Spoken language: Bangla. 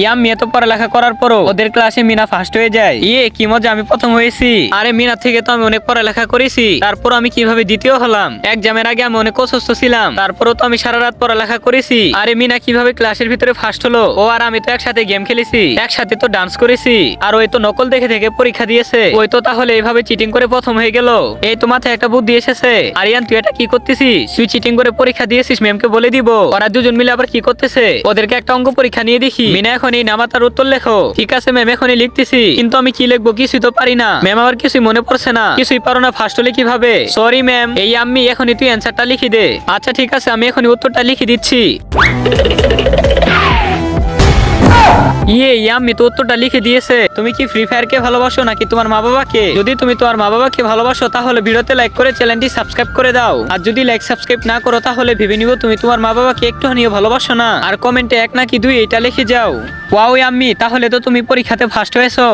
ইয়াম্মি এত পড়ালেখা করার পরও ওদের ক্লাসে মিনা ফার্স্ট হয়ে যায়। কি মজা, আমি প্রথম হয়েছি। আরে মিনা থেকে তো আমি অনেক পড়ালেখা করেছি, তারপর আমি কিভাবে দ্বিতীয় হলাম? এক্সামের আগে আমি অনেক অসুস্থ ছিলাম, তারপরও তো আমি সারা রাত পড়ালেখা করেছি। আরে মিনা কিভাবে ক্লাসের ভিতরে ফার্স্ট হলো? ও আর আমি তো একসাথে গেম খেলেছি, একসাথে তো ডান্স করেছি, আর ওই তো নকল দেখে দেখে পরীক্ষা দিয়েছে। ওই তো তাহলে এইভাবে চিটিং করে প্রথম হয়ে গেল। এই তো মাথায় একটা বুদ্ধি এসেছে। আরিয়ান, তুই এটা কি করতেছিস? তুই চিটিং করে পরীক্ষা দিয়েছিস, ম্যামকে বলে দিব। ওরা দুজন মিলে আবার কি করতেছে? ওদেরকে একটা অঙ্ক পরীক্ষা নিয়ে দেখি। মিনা, এখন এই নামাতার উত্তর লেখো। ঠিক আছে ম্যাম, এখনই লিখতেছি, কিন্তু আমি কি লিখবো কিছুই তো পারি না। ম্যাম, আমার কিছুই মনে পড়ছে না। কিছুই পারো না, ফার্স্ট হলে কিভাবে? Sorry ma'am. এই আম্মি, এখনই তুই অ্যান্সারটা লিখে দে। আচ্ছা ঠিক আছে, আমি এখনই উত্তরটা লিখে দিচ্ছি। আম্মি তো উত্তরটা লিখে দিয়েছে। তুমি কি ফ্রি ফায়ার কে ভালোবাসো নাকি তোমার মা বাবাকে? যদি তুমি তোমার মা বাবাকে ভালোবাসো তাহলে ভিডিওতে লাইক করে চ্যানেলটি সাবস্ক্রাইব করে দাও। আর যদি লাইক সাবস্ক্রাইব না করো তাহলে ভেবে নিব তুমি তোমার মা বাবাকে একটুখানিও ভালোবাসো না। আর কমেন্টে 1 নাকি 2 এটা লিখে যাও। ওয়াও আম্মি, তাহলে তো তুমি পরীক্ষাতে ফার্স্ট হয়েছো।